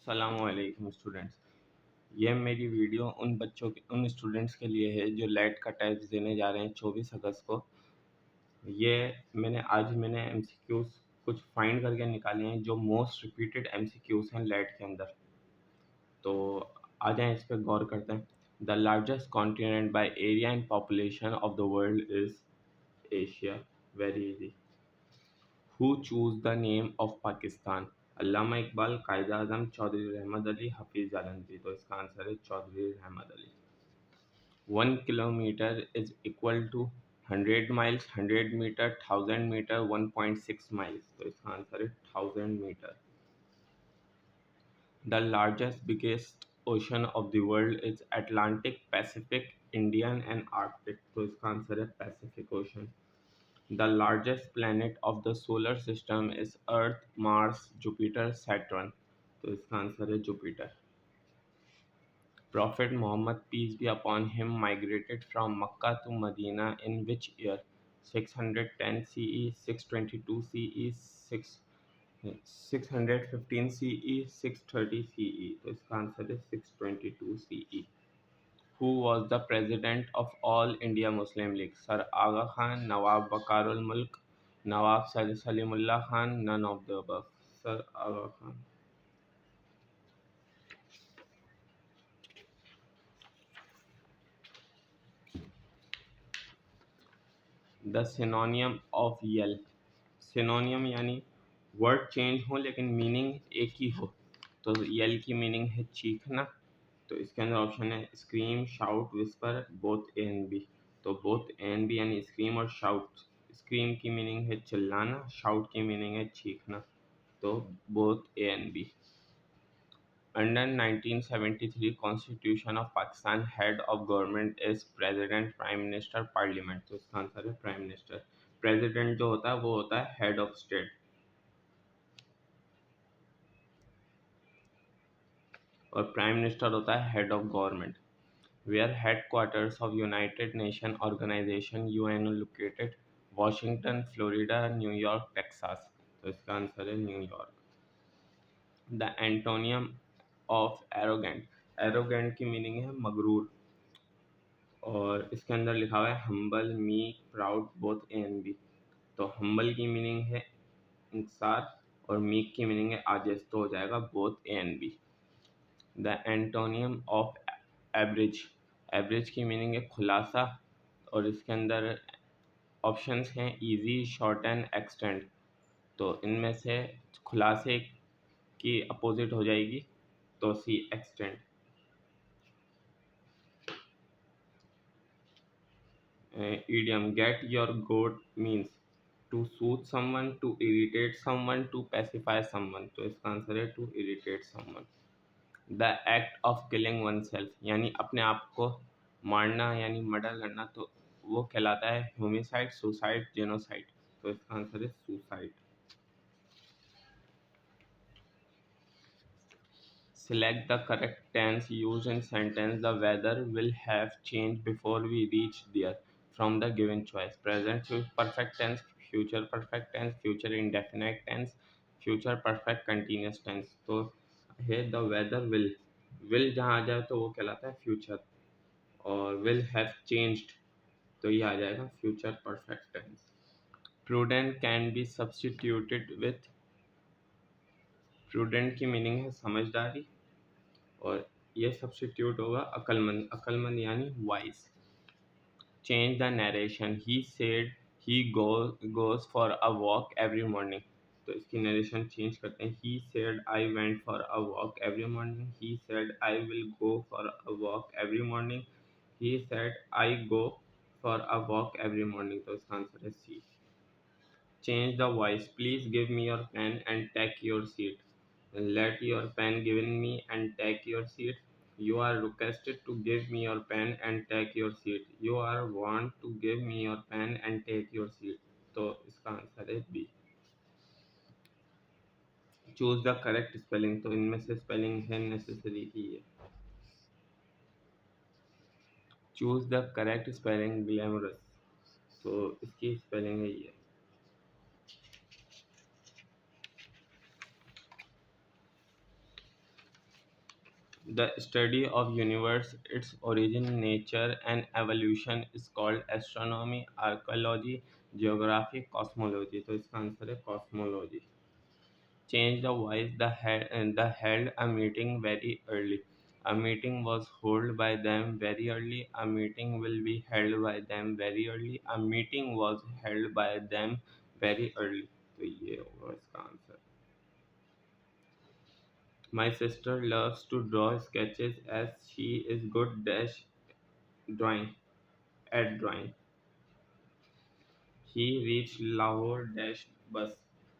अस्सलामुअलैकुम स्टूडेंट्स। ये मेरी वीडियो उन स्टूडेंट्स के लिए है जो लेट का टेस्ट देने जा रहे हैं 24 अगस्त को। ये मैंने एमसीक्यूज कुछ फाइंड करके निकाले हैं जो मोस्ट रिपीटेड एमसीक्यूज हैं लेट के अंदर। तो आ जाएं इस पर गौर करते हैं। The largest continent by area and population of the world is Asia. Very easy. Who choose the name of Pakistan? Allama Iqbal, Quaid Azam, Chaudhry Rahmat Ali, Hafeez Jalandhari. तो इसका आंसर है Chaudhry Rahmat Ali. 1 kilometre is equal to 100 miles, 100 metre, 1000 metre, 1.6 miles. तो इसका आंसर है 1000 metre. The largest biggest ocean of the world is Atlantic, Pacific, Indian and Arctic. तो इसका answer है Pacific ocean. The largest planet of the solar system is Earth, Mars, Jupiter, Saturn। तो इसका answer है Jupiter. Prophet Muhammad, peace be upon him, migrated from Mecca to Medina in which year? 610 CE, 622 CE, 615 CE, 630 CE। तो इसका answer है 622 CE। Who was the president of All India Muslim League? Sir Aga Khan, Nawab Wakarul Mulk, Nawab Salimullah Khan, none of the above. Sir Aga Khan. The synonym of yell. Synonym यानी word change हो लेकिन meaning एक ही हो। तो L की meaning है चीखना। तो इसके अंदर ऑप्शन है scream, shout, whisper, both A and B. तो बोथ ए एंड बी यानी स्क्रीम और शाउट। स्क्रीम की मीनिंग है चिल्लाना, शाउट की मीनिंग है चीखना। तो both A and B. Under 1973 constitution of Pakistan head of government is president, prime minister, parliament. तो इसका आंसर है प्राइम मिनिस्टर। प्रेसिडेंट जो होता है वो होता है हेड ऑफ स्टेट और प्राइम मिनिस्टर होता है head of government. Where headquarters of United Nations Organization (UN) located? Washington, Florida, New York, Texas। तो इसका आंसर है New York. The antonym of arrogant। arrogant की मीनिंग है मगरूर और इसके अंदर लिखा हुआ है humble, meek, proud, both A and B. तो हम्बल की मीनिंग है इंकसार और मीक की मीनिंग है आजिज़। तो हो जाएगा both A and B. The antonym of average. Average की मीनिंग है खुलासा और इसके अंदर ऑप्शंस हैं इजी, शॉर्ट एंड एक्सटेंड। तो इनमें से खुलासे की अपोजिट हो जाएगी तो C extend. Idiom get your goat means to soothe someone, to irritate someone, to pacify someone. तो इसका आंसर है to irritate someone. The act of killing oneself यानी अपने आप को मारना यानी मर्डर करना। तो वो कहलाता है ह्यूमिसाइड, सुसाइड, जेनोसाइड। तो इसका आंसर है suicide. Select the correct tense used in sentence. The weather will have changed before we reach there from the given choice. Present perfect tense, future perfect tense, future indefinite tense, future perfect continuous tense। तो है the weather will जहाँ आ जाए तो वो कहलाता है future और will have changed तो ये आ जाएगा future perfect tense। Prudent can be substituted with। prudent की मीनिंग है समझदारी और ये सब्स्टिट्यूट होगा अक्लमंद। अक्लमंद यानी wise. Change the narration. He said he goes for a walk every morning. तो इसकी नरेशन चेंज करते हैं। He said I went for a walk every morning. He said I will go for a walk every morning. He said I go for a walk every morning. तो इसका answer है सी। Change the voice. Please give me your pen and take your seat. Let your pen given me and take your seat. You are requested to give me your pen and take your seat. You are want to give me your pen and take your seat। तो इसका answer है B. Choose the correct spelling. तो इनमें से spelling है necessary की है। Choose the correct spelling glamorous. तो इसकी स्पेलिंग है ये। The study of universe, its origin, nature, and evolution is called astronomy, archaeology, geography, cosmology. तो इसका आंसर है cosmology. Change the voice. The held a meeting very early. A meeting was held by them very early. A meeting will be held by them very early. A meeting was held by them very early. तो ये होगा इसका answer. My sister loves to draw sketches as she is good dash drawing at drawing. He reached Lahore dash bus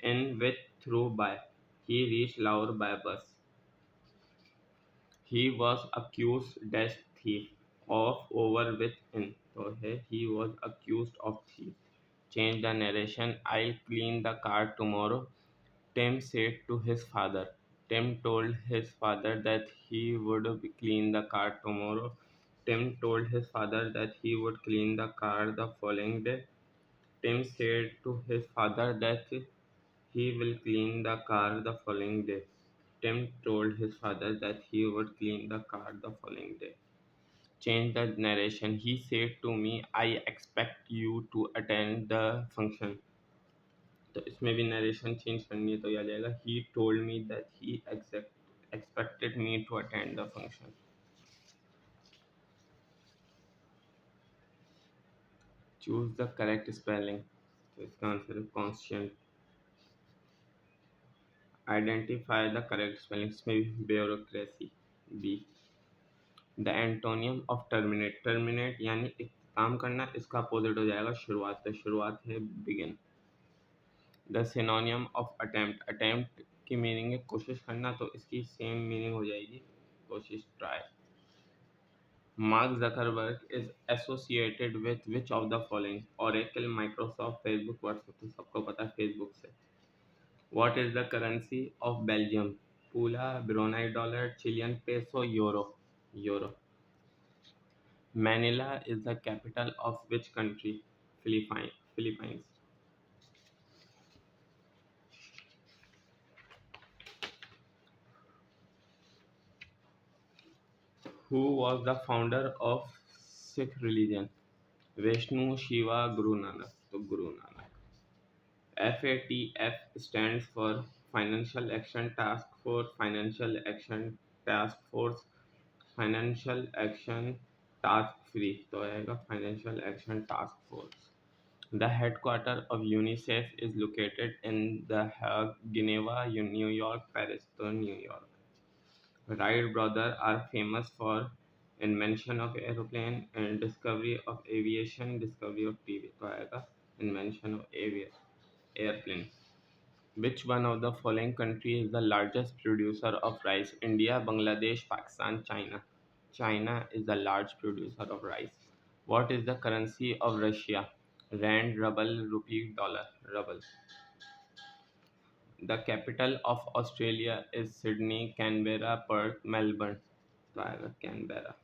in with through by. He reached Lahore by bus. He was accused dash thief of over with in. So here he was accused of thief. Change the narration. I'll clean the car tomorrow. Tim said to his father. Tim told his father that he would clean the car tomorrow. Tim told his father that he would clean the car the following day. Tim said to his father that he will clean the car the following day. Tim told his father that he would clean the car the following day. Change the narration. He said to me, I expect you to attend the function. तो इसमें भी narration change करनी है तो ये आ जाएगा he told me that he expected me to attend the function. Choose the correct spelling. तो इसका आंसर है constant. Identify the correct spelling. इसमें भी bureaucracy. B. The antonym of terminate. Terminate यानी काम करना, इसका अपोजिट हो जाएगा शुरुआत. तो शुरुआत है begin. The synonym of attempt. Attempt की मीनिंग है कोशिश करना, तो इसकी सेम मीनिंग हो जाएगी कोशिश, try. Mark Zuckerberg is associated with which of the following? Oracle, Microsoft, Facebook, WhatsApp. तो सबको पता है Facebook से. What is the currency of Belgium? Pula, Brunei dollar, Chilean peso, euro. Euro. Manila is the capital of which country? Philippines. Who was the founder of Sikh religion? Vishnu, Shiva, Guru Nanak. So Guru Nanak. FATF stands for Financial Action Task Force, Financial Action Task Force, Financial Action Task Free. तो आएगा Financial Action Task Force. The headquarters of UNICEF is located in The Hague, Geneva, New York, Paris. तो New York. Wright brothers are famous for invention of aeroplane and discovery of aviation, discovery of TV. तो आएगा invention of airplane. Which one of the following countries is the largest producer of rice? India, Bangladesh, Pakistan, China. China is the large producer of rice. What is the currency of Russia? Rand, ruble, rupee, dollar. Ruble. The capital of Australia is Sydney, Canberra, Perth, Melbourne. तो आएगा Canberra.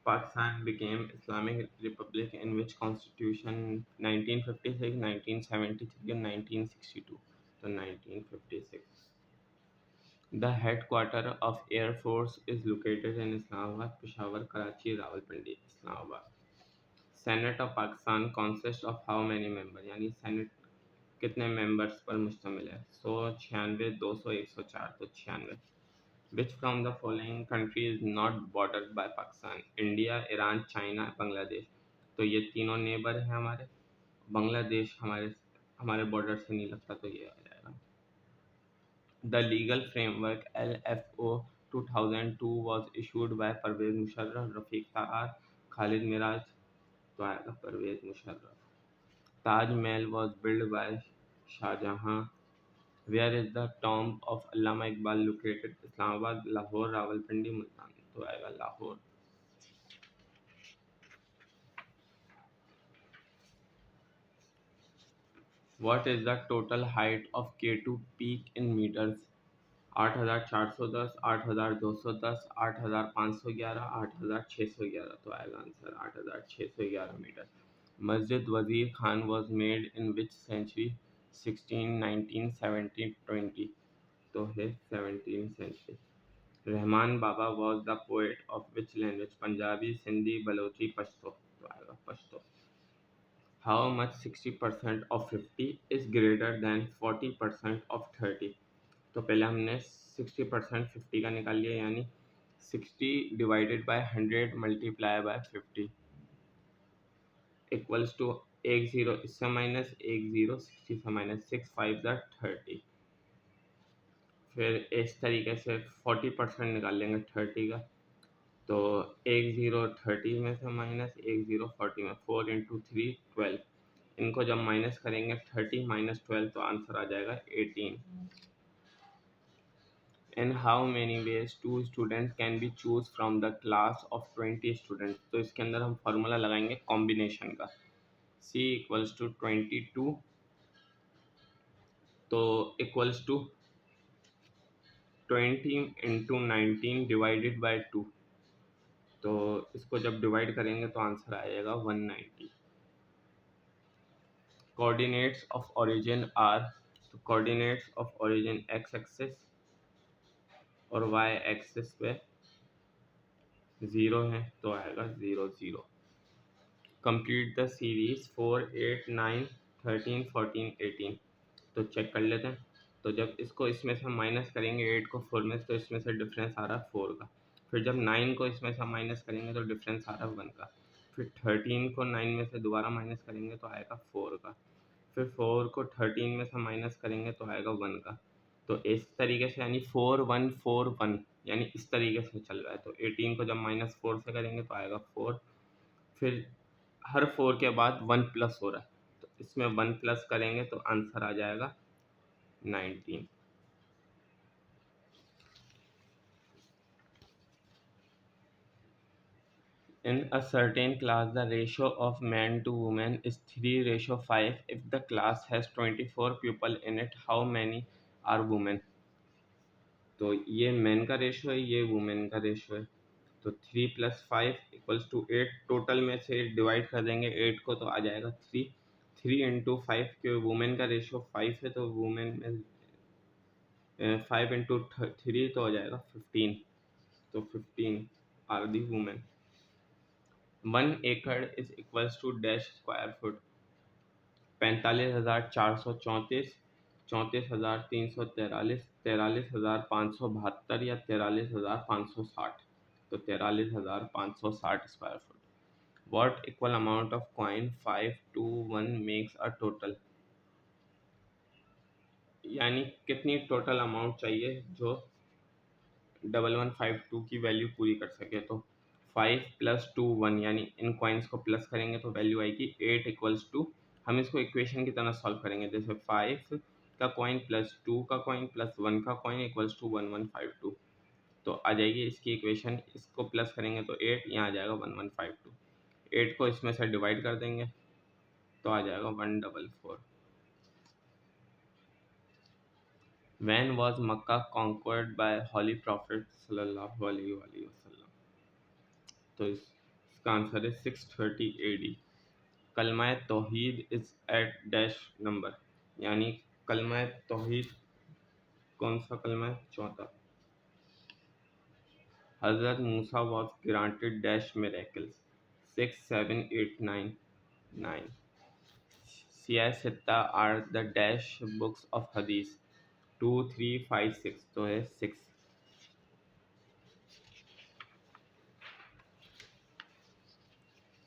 Pakistan became Islamic Republic in which constitution? 1956, 1973 and 1962. So 1956. The headquarters of Air Force is located in Islamabad, Peshawar, Karachi, Rawalpindi, Islamabad. Senate of Pakistan consists of how many members? यानी Senate कितने members पर मुश्तमिल है? 196, 200, 104. तो 96. Which from the following country is not bordered by Pakistan? India, Iran, China, Bangladesh. तो ये तीनों neighbour हैं हमारे. बांग्लादेश हमारे हमारे बॉर्डर से नहीं लगता, तो ये आ जाएगा. The legal framework LFO 2002 was issued by Pervez Musharraf, Rafiq Tahar, Khalid Miraj. तो आएगा Parvez Musharraf. Taj Mahal was built by Shah Jahan. Where is the tomb of Allama Iqbal located? Islamabad, Lahore, Rawalpindi, Multan. तो आएगा Lahore. What is the total height of K2 peak in meters? 8410, 8210, 8511, 8611. तो आएगा answer 8611 metre. Masjid Wazir Khan was made in which century? 16, 19, 17, 20. तो है 17th century। Rahman Baba was the poet of which language? Punjabi, Sindhi, Balochi, Pashto. तो आएगा Pashto. How much 60% of 50 is greater than 40% of 30? तो पहले हमने 60% 50 का निकाल लिया, यानी 60 divided by 100 multiply by 50 equals to एक जीरो इससे माइनस एक जीरो, 60 से माइनस, 6 5 ज़ा 30। फिर इस तरीके से 40% निकाल लेंगे 30 का, तो एक ज़ीरो 30 में से माइनस एक ज़ीरो 40 में, 4 × 3 12। इनको जब माइनस करेंगे 30 माइनस 12 तो आंसर आ जाएगा 18। In how many ways 2 student can be choose from the class of 20 student? तो इसके अंदर हम फार्मूला लगाएंगे कॉम्बिनेशन का। C इक्वल्स टू 22 तो इक्वल्स टू 20 × 19 डिवाइडेड बाय 2। तो इसको जब डिवाइड करेंगे तो आंसर आएगा 190। कोऑर्डिनेट्स ऑफ ओरिजिन आर, तो coordinates of origin x axis और वाई एक्सिस पे 0 है, तो आएगा 0 0। Complete the series 4 8 9 13 14 18। तो चेक कर लेते हैं। तो जब इसको इसमें से माइनस करेंगे 8 को 4 में से, तो इसमें से डिफरेंस आ रहा है 4 का। फिर जब 9 को इसमें से माइनस करेंगे तो डिफरेंस आ रहा है 1 का। फिर 13 को 9 में से दोबारा माइनस करेंगे तो आएगा 4 का। फिर 4 को 13 में से माइनस करेंगे तो आएगा 1 का। तो इस तरीके से, यानी 4 1 4 1, यानी इस तरीके से चल रहा है। तो 18 को जब -4 से करेंगे तो आएगा 4। फिर हर 4 के बाद 1 प्लस हो रहा है, तो इसमें 1 प्लस करेंगे तो आंसर आ जाएगा 19। In a certain class, the ratio of men to women is 3:5. If the class has 24 people in it, how many are women? तो ये मेन का रेशो है, ये वुमेन का रेशो है। तो 3 + 5 = 8। टोटल में से डिवाइड कर देंगे 8 को तो आ जाएगा 3। 3 × 5, क्योंकि वुमेन का रेशो 5 है तो वुमेन में 5 × 3 तो हो जाएगा 15। तो 15 आर दी वुमेन। 1 एकड़ is equals to dash square foot? 45,434, 34,343, 43,572 या 43,560? तो 43,560 square foot. What equal amount of coin 521 makes a total? यानी कितनी टोटल अमाउंट चाहिए जो 1152 की वैल्यू पूरी कर सके? तो 5 + 2 1, यानी इन कॉइन्स को प्लस करेंगे तो वैल्यू आएगी 8 इक्वल्स टू, हम इसको इक्वेशन की तरह सॉल्व करेंगे, जैसे 5 का कॉइन प्लस 2 का कॉइन प्लस 1 का कॉइन इक्वल्स टू 1152। तो आ जाएगी इसकी इक्वेशन, इसको प्लस करेंगे तो 8, यहाँ आ जाएगा 1152। 8 को इसमें से डिवाइड कर देंगे तो आ जाएगा 144। When was Makkah conquered by Holy Prophet सल्लल्लाहु अलैहि वसल्लम? तो इसका आंसर है 630 AD। कलमा तौहीद इज एट डैश नंबर? यानी कलमा तौहीद कौन सा कलमा है? चौथा। हजरत Musa was granted dash miracles? 6 7 8 9 9। Sihah Sitta are the dash books of Hadith? 2 3 5 6, तो है 6।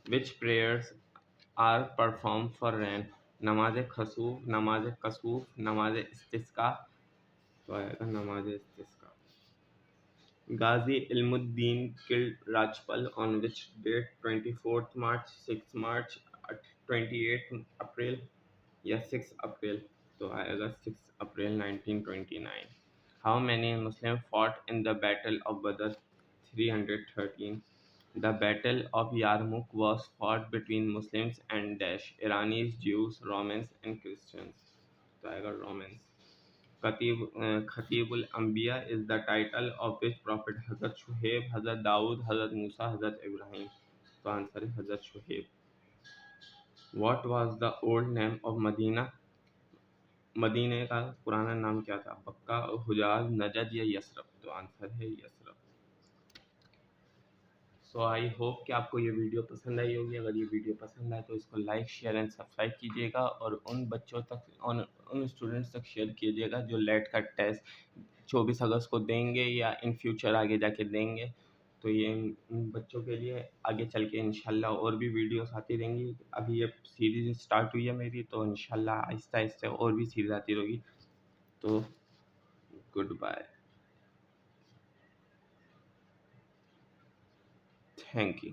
Which prayers are performed for rain? नमाज खसूफ, नमाज कसूफ, नमाज इस्तिस्का? तो आएगा नमाज इस्तिस्का। गाजी Ilmuddin killed Rajpal on which date? 24th March, 6th March, 28th April या 6 अप्रैल? तो आएगा 6 अप्रैल 1929। How many Muslims fought in the Battle of Badr? 313। The Battle of Yarmouk was fought between Muslims and dash Iranis, Jews, Romans and Christians? तो आएगा Romans। खतीबुल अंबिया is the title of which prophet? हज़रत शुहेब, हज़रत दाऊद, हज़रत मूसा, हज़रत इब्राहिम? तो answer है हज़रत Shoaib. What was the old name of Medina? मदीने का पुराना नाम क्या था? बक्का, हुजाज, नजद या यसरफ? तो आंसर है यसरफ। सो आई होप कि आपको ये वीडियो पसंद आई होगी। अगर ये वीडियो पसंद आए तो इसको लाइक, शेयर एंड सब्सक्राइब कीजिएगा और उन बच्चों तक उन स्टूडेंट्स तक शेयर कीजिएगा जो लेट का टेस्ट 24 अगस्त को देंगे या इन फ्यूचर आगे जाके देंगे। तो ये इन बच्चों के लिए आगे चल के इंशाल्लाह और भी वीडियोस आती रहेंगी। अभी ये सीरीज स्टार्ट हुई है मेरी, तो इंशाल्लाह आहिस्ता आहिस्ता और भी सीरीज आती रहेगी। तो गुड बाय, थैंक यू।